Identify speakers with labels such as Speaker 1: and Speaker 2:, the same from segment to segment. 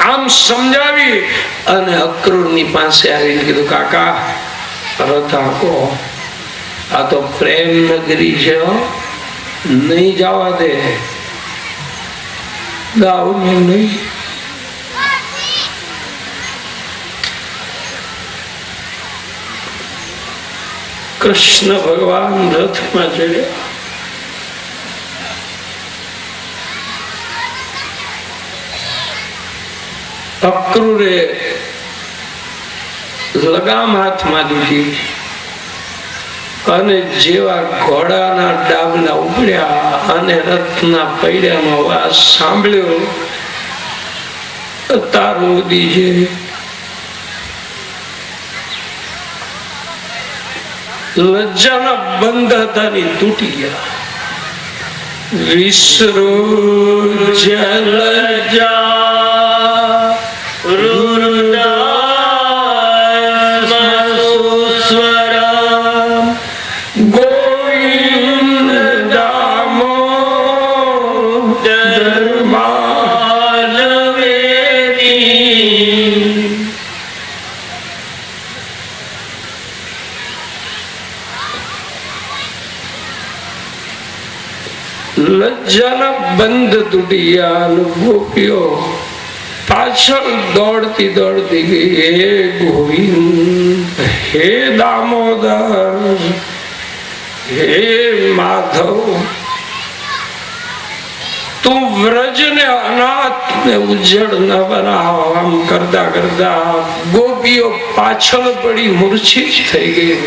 Speaker 1: આમ સમજાવી અને અક્રૂરની પાસે આવીને કીધું, કાકા રથ આંકો, આ તો પ્રેમ નગરી છે, નહીં જવા દે, ગાવને નહીં. કૃષ્ણ ભગવાન રથમાં ચડ્યા. અક્રૂરે લગામ હાથમાં લીધી અને જેવા ઘોડાના ડાબલા ઉપડ્યા અને રથના પૈડામાં વાસ સાંભળ્યો, તારો દીજે. લજ્જાના બંધ હતા ને તૂટી ગયા. વિસરો જલજા લજ્જાના બંધ તૂટી ગયા. ગોપીઓ પાછળ દોડતી દોડતી ગઈ. હે ગોવિંદ, હે દામોદર, હે માધવ, તું વ્રજ ને અનાથ ને ઉજ્જડ ન બનાવ. આમ કરતા કરતા ગોપીઓ પાછળ પડી મૂર્છિત થઈ ગઈ.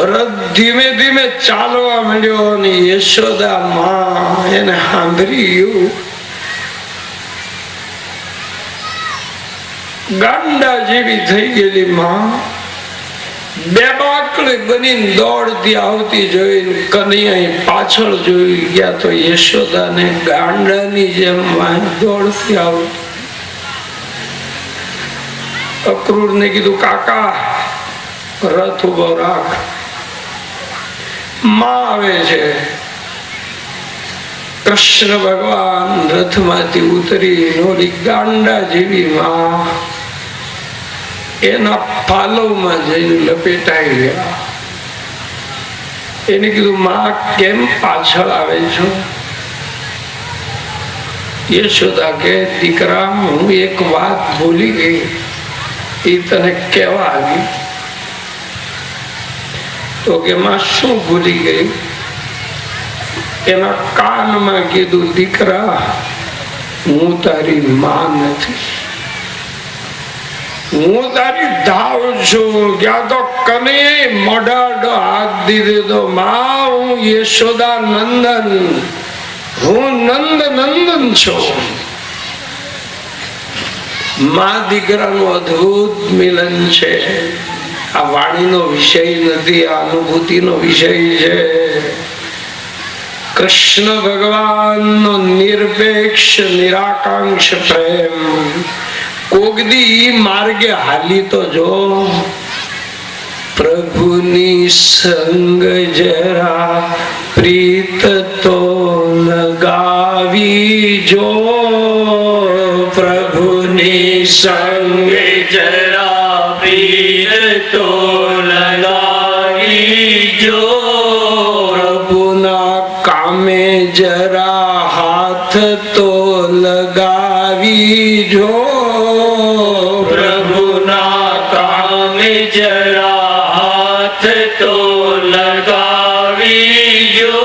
Speaker 1: રથ ધીમે ધીમે ચાલવા માંડ્યો અને યશોદા માં એને સાંભળ્યું. ગાંડા જેવી થઈ ગયેલી માં બે બાકડી બનીને દોડતી આવતી જોઈ. કનૈયા પાછળ જોઈ ગયા તો યશોદા ને ગાંડાની જેમ દોડતી આવતી. અક્રૂર ને કીધું, કાકા રથ ઉભો રાખ, માં આવે છે. કૃષ્ણ ભગવાન રથમાંથી ઉતરી નોરી ગાંડા જેવી માં એના પાલવમાં જઈને લપેટાઈ ગયા. એને કીધું, માં કેમ પાછળ આવે છો? યશોદા કે, દીકરા હું એક વાત ભૂલી ગઈ, એ તને કેવા આવી. તો કે માં શું ભૂલી ગઈ? એના કાનમાં કીધું, દીકરા હું તારી માં નથી, હું તારી ધાવ છું. ક્યાં તો કનૈયે મોઢાડો હાથ દીધો તો, માં હું યશોદા નંદન, હું નંદ નંદન છું. માં દીકરાનું અદ્ભુત મિલન છે. આ વાણીનો વિષય નથી, આ અનુભૂતિનો વિષય છે. કૃષ્ણ ભગવાનનો નિરપેક્ષ નિરાકાંક્ષ પ્રેમ. કોગદી માર્ગે હાલી તો જો, પ્રભુની સંગ જરા પ્રીત તો લગાવી જો, પ્રભુની સંગ જરા પ્રીત તો લગાવી જો, પ્રભુના કામે જરા હાથ તો લગાવી જો, પ્રભુના કામે જરા હાથ તો લગાવી જો,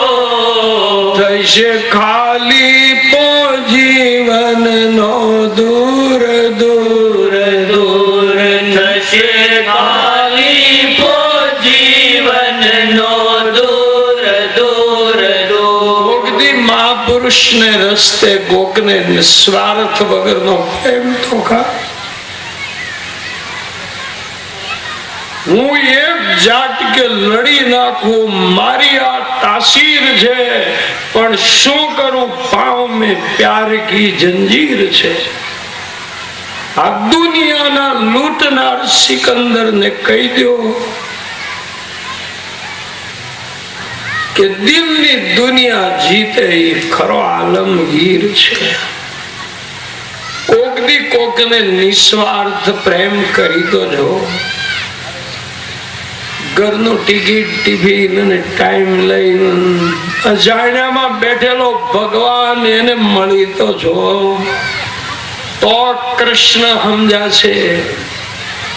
Speaker 1: થશે ખાલી પો જીવન નો દૂર દૂર દૂર, થશે ખાલી પો જીવન નો દૂર દૂર દૂર. મહાપુરુષ ને રસ્તે ગોકને નિસ્વાર્થ વગરનો પ્રેમ તો ખા. હું એક જાટકે લડી નાખું, મારી આ તાસીર છે, પણ શું કરું, પાવ મેં પ્યાર કી જંજીર છે. આ દુનિયાના લૂંટનાર સિકંદર ને કહી દો કે દિલની દુનિયા જીતે એ ખરો આલમગીર છે. કોકની કોકને નિસ્વાર્થ પ્રેમ કરી તો જો. ઘરનું ટિકિટ ટિફિન અને ટાઈમ લઈને અજાણ્યામાં બેઠેલો ભગવાન એને મળી તો જો, તો કૃષ્ણ સમજાશે.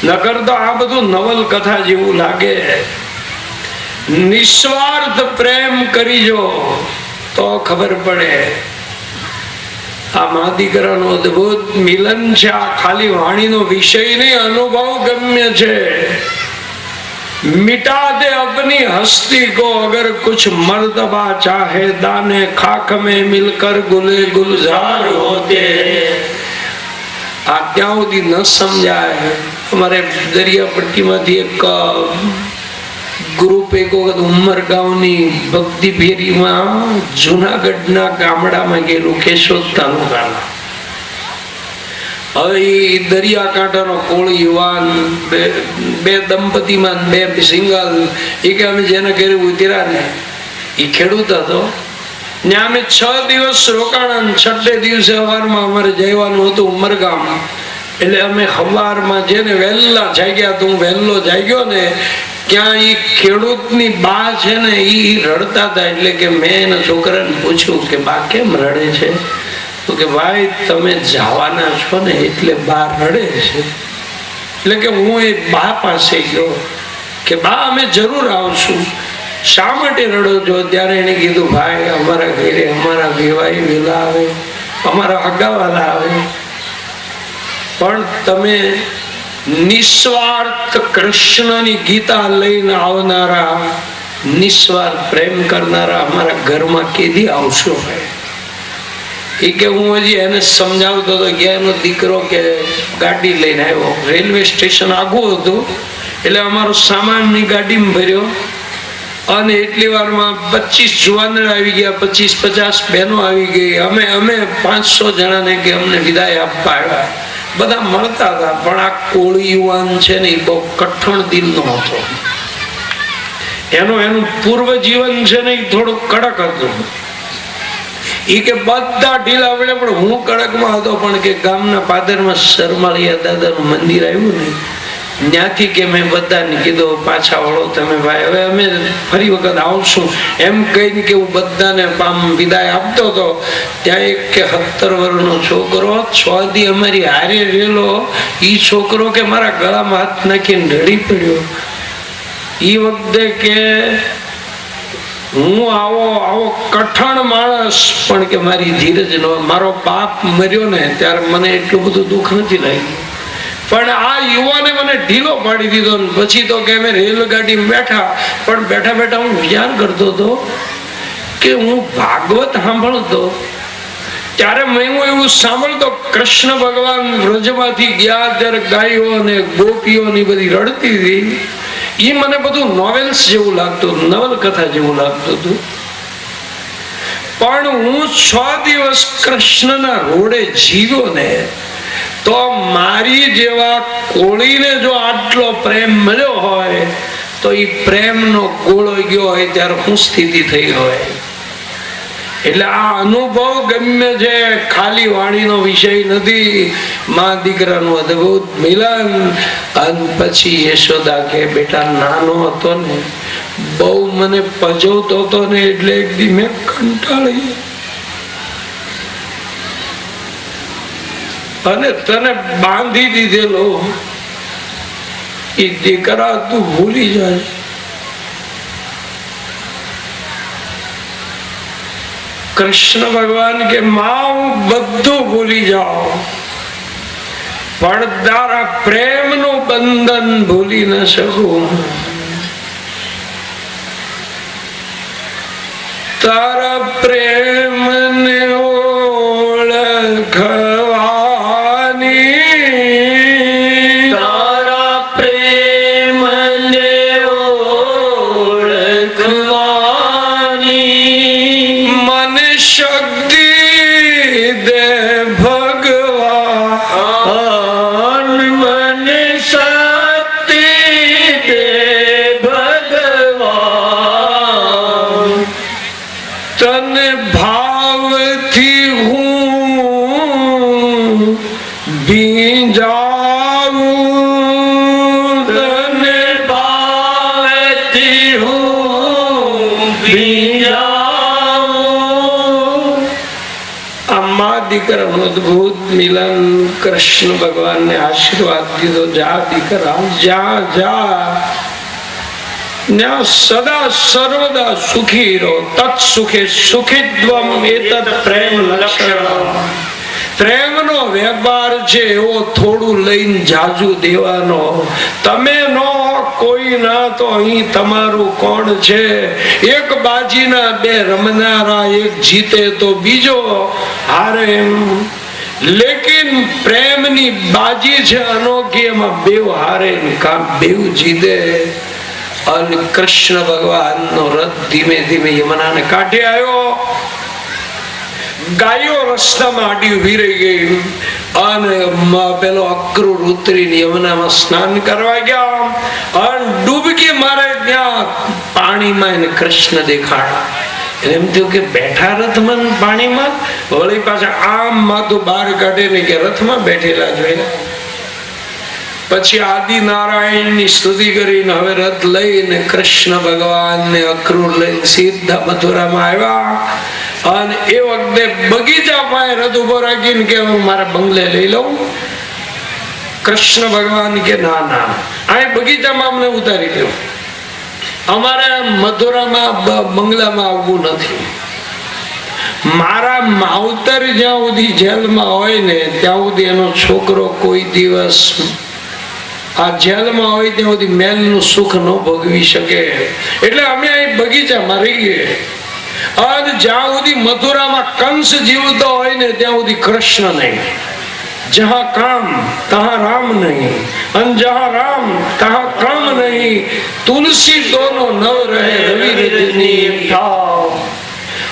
Speaker 1: નકર તો આ બધું નવલકથા જેવું લાગે. નિસ્વાર્થ પ્રેમ કરીજો તો ખબર પડે. આ મા દીકરાનું અદભુત મિલન છે. આ ખાલી વાણીનો વિષય નહીં, અનુભવ ગમ્ય છે. मिटा दे अपनी हस्ती को अगर कुछ मर्तबा चाहे दाने खाक में मिलकर गुले गुलजार होते. આ ત્યાં સુધી ન સમજાય. અમારે દરિયાપટ્ટીમાંથી એક ગ્રુપ એક વખત ઉમરગાંવની ભક્તિ ફેરીમાં જુનાગઢના ગામડામાં ગયેલું, કેશોદ તાલુકાના. હવે એ દરિયાકાંઠાનો કોળી યુવાન, બે દંપતીમાં બે સિંગલ. એ કે અમે જેને ઘરે ઉતર્યા ને એ ખેડૂત હતો. ને અમે 6 દિવસ રોકાણા. 6 દિવસે સવારમાં અમારે જવાનું હતું ઉમરગામ. એટલે અમે સવારમાં જેને વહેલા જાગ્યા, તો હું વહેલો જાગ્યો ને ત્યાં એ ખેડૂતની બા છે ને એ રડતા હતા. એટલે કે મેં એના છોકરાને પૂછ્યું કે બા કેમ રડે છે? તો કે ભાઈ તમે જવાના છો ને એટલે બા રડે છે. એટલે કે હું એ બા પાસે ગયો કે બા અમે જરૂર આવશું, શા માટે રડો છો? ત્યારે એને કીધું ભાઈ અમારા ઘરે અમારા વેવાઈ વેલા આવે, અમારા હગાવાલા આવે, પણ તમે નિસ્વાર્થ કૃષ્ણની ગીતા લઈને આવનારા, નિસ્વાર્થ પ્રેમ કરનારા અમારા ઘરમાં કેદી આવશો? એ કે હું હજી એને સમજાવતો હતો કે એનો દીકરો કે ગાડી લઈને આવ્યો. રેલવે સ્ટેશન આઘું હતું એટલે અમારો સામાનની ગાડીમાં ભર્યો અને એટલી વારમાં 25 જુવાનડા આવી ગયા, 25-50 બહેનો આવી ગઈ. અમે 500 જણાને કે અમને વિદાય આપવા આવ્યા. બધા મળતા હતા, પણ આ કોળી યુવાન છે ને એ બહુ કઠણ દિલનો હતો. એનું પૂર્વ જીવન છે ને એ થોડું કડક હતું. એ કે બધા ઢીલા પડે, પણ હું કડકમાં હતો. પણ કે ગામના પાદરમાં શરમાળિયા દાદાનું મંદિર આવ્યું ને ત્યાંથી કે મેં બધાને કીધું પાછા વળો તમે ભાઈ, હવે અમે ફરી વખત આવશું એમ કહીને કે હું બધાને વિદાય આપતો હતો. ત્યાં એક કે 17 વર્ષનો છોકરો 6 દી અમારી હારે રહેલો, એ છોકરો કે મારા ગળામાં હાથ નાખીને રડી પડ્યો. એ વખતે કે હું આવો કઠણ માણસ, પણ કે મારી ધીરજ નો. મારો બાપ મર્યો ને ત્યારે મને એટલું બધું દુઃખ નથી લાગ્યું, પણ આ યુવાને મને ઢીલો પાડી દીધો. પછી તો કે અમે રેલગાડીમાં બેઠા, પણ બેઠા બેઠા હું વિચાર કરતો હતો કે હું ભાગવત સાંભળતો ત્યારે મેં એવું સાંભળતો કૃષ્ણ ભગવાન વ્રજમાંથી ગયા ત્યારે ગાયો અને ગોપીઓની બધી રડતી હતી. એ મને બધું નોવેલ્સ જેવું લાગતું, નવલકથા જેવું લાગતું હતું. પણ હું 6 દિવસ કૃષ્ણના રોડે જીવ્યો ને તો મારી જેવા કોળીને જો આટલો પ્રેમ મળ્યો હોય તો એ પ્રેમનો ગોળો ગયો હોય ત્યારે શું સ્થિતિ થઈ હોય. એટલે આ અનુભવ ગમ્ય છે, ખાલી વાણીનો વિષય નથી. મા દીકરાનું અદભુત મિલન. અને પછી યશોદા કે બેટા નાનો હતો ને બહુ મને પજવતો હતો ને એટલે એક દી મેં કંટાળી અને તને બાંધી દીધેલો. એ દીકરા તું ભૂલી જાય. કૃષ્ણ ભગવાન કે માં હું બધું ભૂલી જાઉં, પણ તારા પ્રેમનું બંધન ભૂલી ન શકું. તારા પ્રેમને ઓળખવાની, તારા પ્રેમને ઓળખવાની મને શક્તિ દે ભગવાન, મને શક્તિ દે ભગવાન. તને ભાવથી ભીંજાવું તને ભાવેથી હું ભીંજાવું. આ મા દીકરાનું અદભુત મિલન. કૃષ્ણ ભગવાનને આશીર્વાદ દીધો, જા દીકરા જા જા, સદા સર્વદા સુખી રહો. તત્સુખે સુખિત્વમ એતદ પ્રેમ લક્ષણમ. પ્રેમનો વેપાર છે એવો થોડું લઈને જાજુ દેવાનો. તમે નો કોઈ ના તો અહીં તમારું કોણ છે? એક બાજીના બે રમનારા, એક જીતે તો બીજો હારે એમ. લેકિન પ્રેમની બાજી છે અનોખી, એમાં બેવ હારે કામ બેવ જીતે. અને કૃષ્ણ ભગવાનનો રથ ધીમે ધીમે યમુનાને કાંઠે આવ્યો. ગાયો રસ્તામાં આડી ઉભી રહી ગઈ અને પેલો અક્રૂર ઉતરીને યમુનામાં સ્નાન કરવા ગયા અને ડૂબકી મારે ત્યાં પાણીમાં એને કૃષ્ણ દેખાડા. એમ થયું કે બેઠા રથમાં પાણીમાં, વળી પાછા આમ માથું બહાર કાઢીને કે રથમાં બેઠેલા જોયા. પછી આદિ નારાયણ ની સ્તુતિ કરીને હવે રથ લઈને કૃષ્ણ ભગવાન ને અક્રૂર લઈને સીધા મથુરામાં આવ્યા. અને એ વખતે બગીચા પાસે રથ ઉભો રાખીને કે હું મારા બંગલે લઈ લઉં. કૃષ્ણ ભગવાન કે ના ના, આ બગીચામાં અમને ઉતારી દો, અમારે મથુરામાં બંગલામાં આવવું નથી. મારા માવતર જ્યાં સુધી જેલમાં હોય ને ત્યાં સુધી એનો છોકરો કોઈ દિવસ આ જેલમાં હોય ત્યાં સુધી મેલનું સુખ ન ભોગવી શકે. એટલે અમે અહીં બગીચામાં રહીએ. અને જ્યાં સુધી મથુરામાં કંસ જીવતો હોય ને ત્યાં સુધી કૃષ્ણ નહીં. જહાં કામ તહાં રામ નહીં, અને જહાં રામ તહાં કામ નહીં. તુલસી દોનો નવ રહે રવિ રજની ભાવ.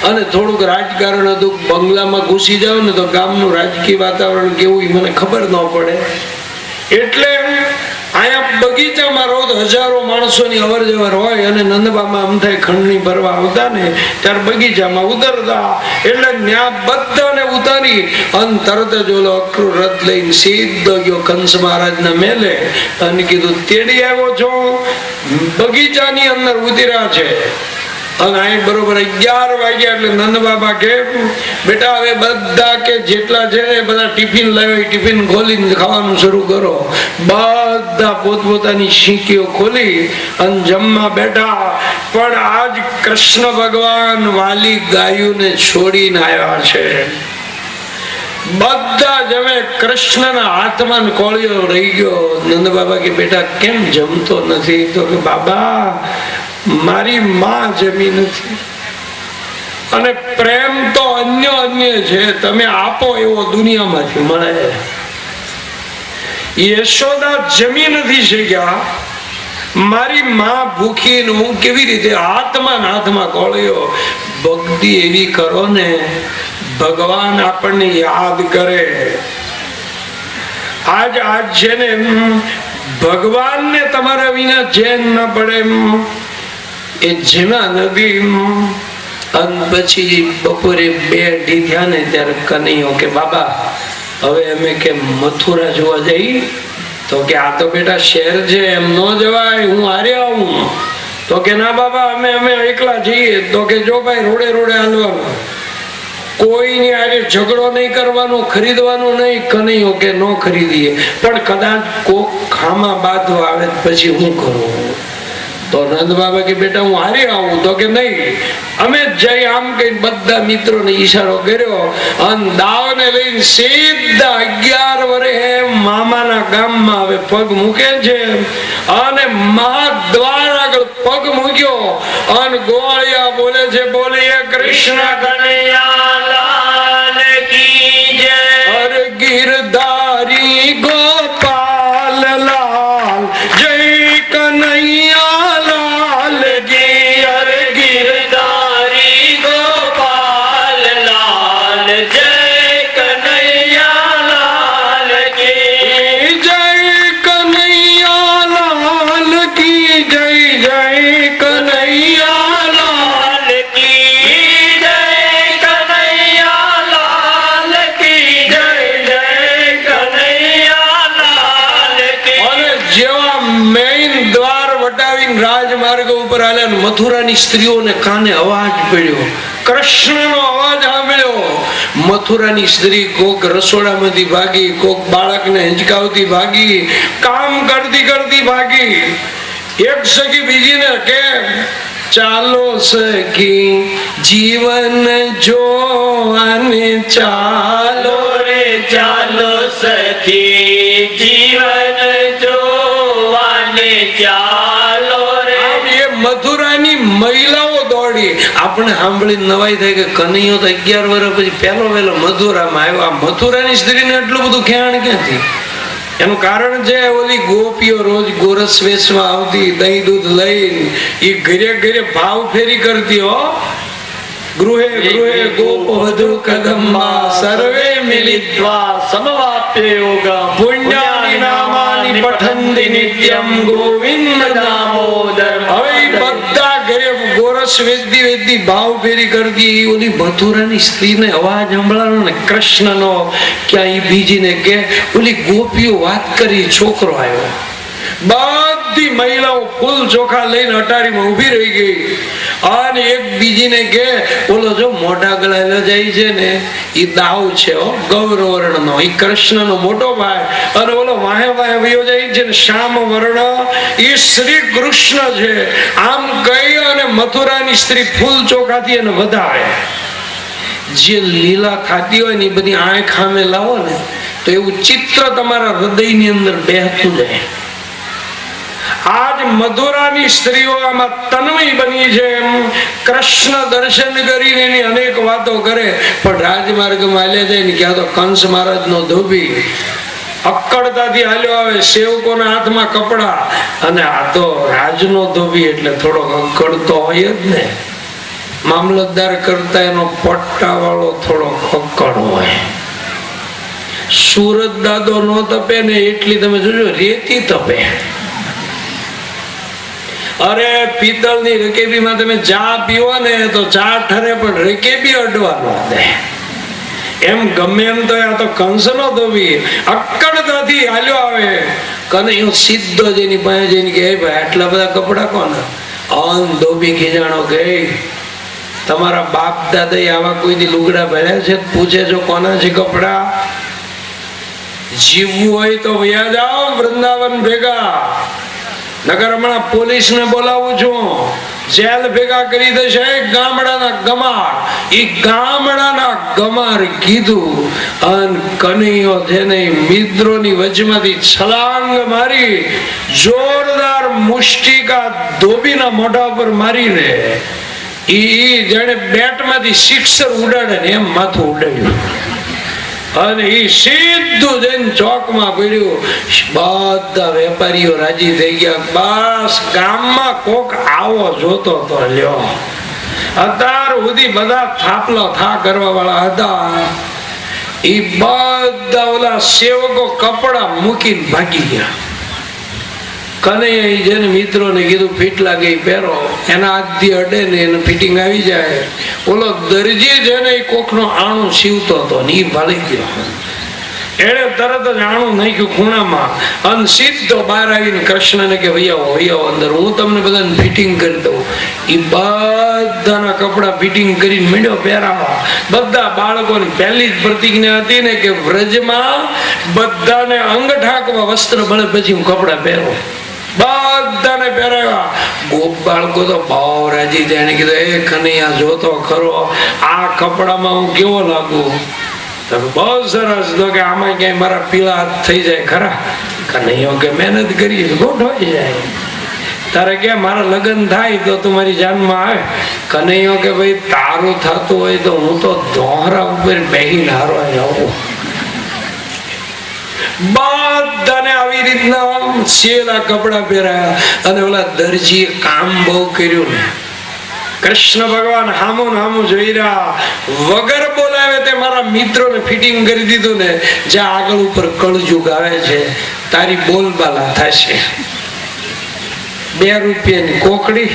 Speaker 1: અને થોડુંક રાજકારણ હતું, બંગલામાં ઘૂસી જાવ ને તો ગામનું રાજકીય વાતાવરણ કેવું એ મને ખબર ન પડે. એટલે અહીંયા બગીચામાં રોજ હજારો માણસોની અવર જવર હોય. અને નંદબામાં આમ થાય ખંડણી ભરવા આવતા ને ત્યારે બગીચામાં ઉતરતા. એટલે ત્યાં બધાને ઉતારી અને તરત જ ઓલો અક્રૂર રથ લઈને સીધો ગયો કંસ મહારાજના મેલે અને કીધું તેડી આવ્યો છો? બગીચાની અંદર ઉતર્યા છે. અને અહીં બરોબર 11 વાગ્યા એટલે નંદ બાબા કે બેટા હવે બધા કે જેટલા છે ને બધા ટિફિન લાવ્યો, ટિફિન ખોલીને ખાવાનું શરૂ કરો. બધા પોતપોતાની શીંકીઓ ખોલી અને જમવા બેઠા. પણ આજ કૃષ્ણ ભગવાન વાલી ગાયોને છોડીને આવ્યા છે. બધા જમે, કૃષ્ણના હાથમાં કોળિયો રહી ગયો. નંદ બાબા કે બેટા કેમ જમતો નથી? તો કે બાબા મારી માં જમી નથી. અને પ્રેમ તો અન્ય છે, તમે આપો એવો દુનિયામાંથી મળે. યશોદા જમી નથી શક્યા, મારી માં ભૂખી ને હું કેવી રીતે હાથમાં કોળ્યો. ભક્તિ એવી કરો ને ભગવાન આપણને યાદ કરે. આજ છે ને ભગવાનને તમારા વિના ચેન ન પડે. એ જેના નદી. અને પછી બપોરે 2 થયા ને ત્યારે કનૈયો કે બાબા હવે અમે કે મથુરા જોવા જઈએ? તો કે આ તો બેટા શહેર છે, એમ ન જવાય, હું હારે આવું. તો કે ના બાબા અમે એકલા જઈએ. તો કે જો ભાઈ રોડે હાલવાનું, કોઈની આજે ઝઘડો નહીં કરવાનો, ખરીદવાનું નહીં. કનૈયો કે ન ખરીદીએ, પણ કદાચ કોક ખામાં બાંધવા આવે પછી હું કરું? તો નંદ બાબા કે બેટા હું હારી આવું. તો કે નહીં, અમે જઈ આમ કઈ બધા મિત્રોને ઈશારો કર્યો અને દાવને લઈને સીધા 11 વર્ષે મામાના ગામમાં હવે પગ મૂકે છે. અને મહાદ્વાર આગળ પગ મૂક્યો અને ગોવાળિયા બોલે છે, બોલીએ કૃષ્ણ કનૈયા લાલ કી જય. હર ગિરધારી ગોપાલ લાલ જય કનૈયા.
Speaker 2: કનૈયા
Speaker 1: રાજમાર્ગ ઉપર આલ્યા, મથુરાની સ્ત્રીઓને કાને અવાજ પડ્યો, કૃષ્ણનો અવાજ સાંભળ્યો. મથુરાની સ્ત્રી કોક રસોડામાંથી ભાગી, કોક બાળકને હિંચકાવતી ભાગી, કામ કરતી કરતી ભાગી. એક સખી બીજીને કે ચાલો સખી જીવન જોવાને ચાલો
Speaker 2: રે ચાલો સખી જીવન જોવાને ચાલો રે.
Speaker 1: એ મથુરાની મહિલાઓ દોડી. આપણે સાંભળી નવાઈ થાય કે કનૈયો તો 11 વર્ષ પછી પહેલો વહેલો મથુરામાં આવ્યો. આ મથુરાની સ્ત્રીને એટલું બધું ખ્યાલ ક્યાંથી? એનું કારણ છે ઓલી ગોપીઓ રોજ ગોરસ વેચવા આવતી, દહીં દૂધ લઈને એ ઘરે ઘરે ભાવ ફેરી કરતી. હો ગૃહે ગૃહે ગોપ વધુ કદમ્બા સર્વે મિલિત્વા
Speaker 2: સમવાપ્ય યોગમ
Speaker 1: પુણ્યાની નામાની પઠંતિ નિત્યમ ગોવિંદ દામોદર. હવે બધા ઘરે ગોરસ વેચતી વેચતી ભાવ ફેરી કરતી. ઓલી મથુરાની સ્ત્રીને અવાજ સંભળાયો ને કૃષ્ણનો. ક્યાં ઈ બીજીને કે ઓલી ગોપીઓ વાત કરી, છોકરો આવ્યો. બધી મહિલાઓ ફૂલ ચોખા લઈને અટારીમાં ઉભી રહી ગઈ. અને એક બીજીને કે ઓલો જો મોઢા ગળાયેલો જાય છે ને એ દાવ છે, ગૌર વર્ણનો, એ કૃષ્ણનો મોટો ભાઈ. અને ઓલો વાહે વાહે વયો જાય છે ને શ્યામ વર્ણ, એ શ્રી કૃષ્ણ છે. આમ કહી અને મથુરાની સ્ત્રી ફૂલ ચોખાથી એને વધાવે. જે લીલા ખાતી હોય ને એ બધી આંખ સામે લાવો ને તો એવું ચિત્ર તમારા હૃદયની અંદર બેહતું જાય. આજ મથુરાની સ્ત્રીઓ આમાં તન્મય બની છે. કૃષ્ણ દર્શન કરીને એની અનેક વાતો કરે, પણ રાજમાર્ગમાં હાલ્યા જાય ને ક્યાં તો કંસ મહારાજ નો ધોબી અક્કડતાથી હાલ્યો આવે, સેવકોના હાથમાં કપડા, અને આ તો રાજનો ધોબી એટલે થોડોક અક્કડતો હોય જ ને. મામલતદાર કરતા એનો પટ્ટા વાળો થોડો અક્કડ હોય. સુરત દાદો નો તપે ને એટલી તમે જોજો રેતી તપે. અરે પિત્તળની રકેબીમાં તમે ચા પીવો ને તો ચા ઠરે, પણ રકેબી અડવા ન દે. એમ ગમે એમ તો આ તો કંસનો ધોબી અક્કડતાથી હાલ્યો આવે. કનૈયો સીધો જેની પાસે જઈને કે ભાઈ આટલા બધા કપડા કોના? અન ધોબી ખીજાણો કે તમારા બાપ દાદા આવા કોઈ લુગડા ભર્યા છે? પૂછે જો કોના છે કપડા? જીવવું હોય તો વયા જાઓ વૃંદાવન ભેગા, નગર હમણાં પોલીસ ને બોલાવું છું, જેલ ભેગા કરી દેશે. ગામડાના ગમાર, એ ગામડાના ગમાર કીધું. અને કનૈયો જેને મિત્રોની વચમાંથી છલાંગ મારી, જોરદાર મુષ્ટિકા ધોબીના મોઢા પર મારીને ઈ જેને બેટમાંથી સિક્સર ઉડાડે ને એમ માથું ઉડાડ્યું. અને એ સીધું જઈને ચોકમાં પડ્યું. બધા વેપારીઓ રાજી થઈ ગયા. બસ ગામમાં કોક આવો જોતો તો લ્યો. અત્યાર સુધી બધા થાપલો થા કરવા વાળા હતા, એ બધા ઓલા સેવકો કપડા મૂકીને ભાગી ગયા. કનૈયા જેને મિત્રોને કીધું ફીટ લાગે પહેરો, એના હાથથી અડે ને એને ફિટિંગ આવી જાય. ઓલો દરજી છે ને એ કોકનો આણું સીવતો હતો ને એ ભાળી ગયો. એને તરત જ આણું નાખ્યું ખૂણામાં અને સીધો બહાર આવીને કૃષ્ણને કે વૈયાવો અંદર, હું તમને બધાને ફિટિંગ કરી દઉં. એ બધાના કપડા ફિટિંગ કરીને મીંડ્યો પહેરાવા. બધા બાળકોની પહેલી જ પ્રતિજ્ઞા હતી ને કે વ્રજમાં બધાને અંગ ઢાંકવા વસ્ત્ર મળે પછી હું કપડા પહેરું. બધાને પહેરાવ્યા. ગોપ બાળકો તો ભાવ રાજી જાય. કીધું એ કનૈયા જોતો ખરો આ કપડામાં હું કેવો લાગુ? બહુ સરસ. તો કે આમાં ક્યાંય મારા પીળા હાથ થઈ જાય ખરા? કનૈયો કે મહેનત કરીએ ગોઠવાઈ જાય. તારે કે મારા લગ્ન થાય તો તું મારી જાનમાં આવે. કનૈયો કે ભાઈ તારું થતું હોય તો હું તો દોહરા ઉપર બેહીને હારવા જાઉં. બધાને આવી રીતના સેલા કપડા પહેરાયા. અને ઓલા દરજીએ કામ બહુ કર્યું ને. કૃષ્ણ ભગવાન હામું હામું જોઈ રહ્યા, વગર બોલાવે તે મારા મિત્રોને ફિટિંગ કરી દીધું ને. જ્યાં આગળ ઉપર કળજુગ આવે છે તારી બોલબાલા થશે. 2 રૂપિયાની કોકડી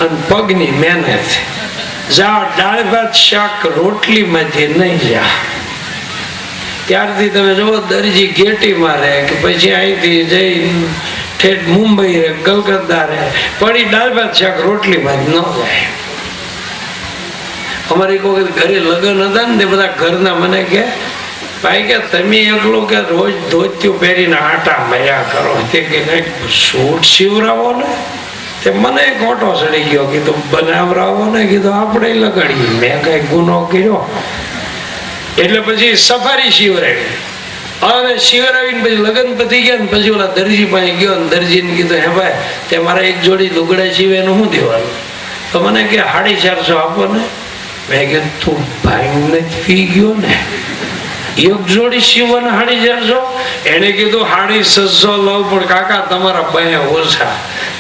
Speaker 1: અને પગની મહેનત. જા દાળ ભાત શાક રોટલી માંથી નહીં જા. ત્યારથી તમે જો દરજી ગેટી મારે કે પછી અહીંથી જઈ ઠેઠ મુંબઈ રે, કલકત્તા રે, પણ એ દાળ ભાત શાક રોટલી ભાત ન જાય. અમારે એક વખત ઘરે લગ્ન હતા ને બધા ઘરના મને કે ભાઈ કે તમે એકલો કે રોજ ધોતિયું પહેરીને આટા મર્યા કરો, તે કે સૂટ સીવરાવો ને. તે મને ખોટો ચડી ગયો, કીધું બનાવરાવો ને, કીધું આપણે લગાડીએ, મેં કઈ ગુનો કર્યો. એટલે પછી સફારી શિવરાવી, અને શિવરાવીને પછી લગ્ન પતી ગયા ને પછી ઓલા દરજી પાસે ગયો ને દરજીને કીધું હે ભાઈ તે મારા એક જોડી લુગડા સીવે એનું શું દેવાનું? તો મને કે 450 આપો ને. મેં કીધું તું ભાઈ નથી પી ગયો ને, એક જોડી સીવવાના 450? એને કીધું 650 લઉં પણ કાકા તમારા બાયા ઓછા.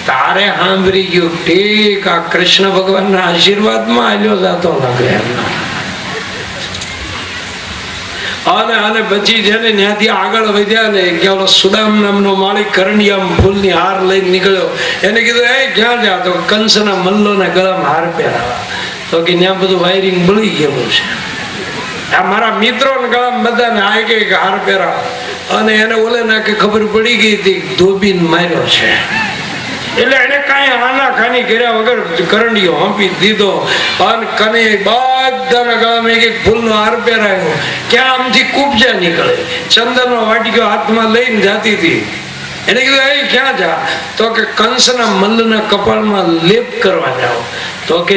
Speaker 1: તારે સાંભળી ગયું ઠીક, આ કૃષ્ણ ભગવાનના આશીર્વાદમાં આલ્યો જાતો લાગે. અને પછી જેને ત્યાંથી આગળ વધ્યા ને કે ઓલો સુદામ નામનો માલિક કરણિયામ ફૂલની હાર લઈને નીકળ્યો. એને કીધું એ ક્યાં જા? તો કંસના મલ્લોના ગળામાં હાર પહેરાવા. તો કે ત્યાં બધું વાયરિંગ બળી ગયેલું છે. આ મારા મિત્રો ને ગળામાં બધાને આ એક હાર પહેરાવા. અને એને ઓલે ના કે ખબર પડી ગઈ હતી ધોબીને માર્યો છે. એટલે એને કઈ આનાકાની કર્યા વગર કરંડિયો આપી દીધો. અને કને બધાના ગળામાં એક ફૂલનો હાર પહેરાયો. ક્યાં આમથી કુબજા નીકળે, ચંદનનો વાટક્યો હાથમાં લઈને જાતી હતી. એને કીધું એ ક્યાં જા? તો કે કંસના મલ્લના કપાળમાં લેપ કરવા જાઓ. તો કે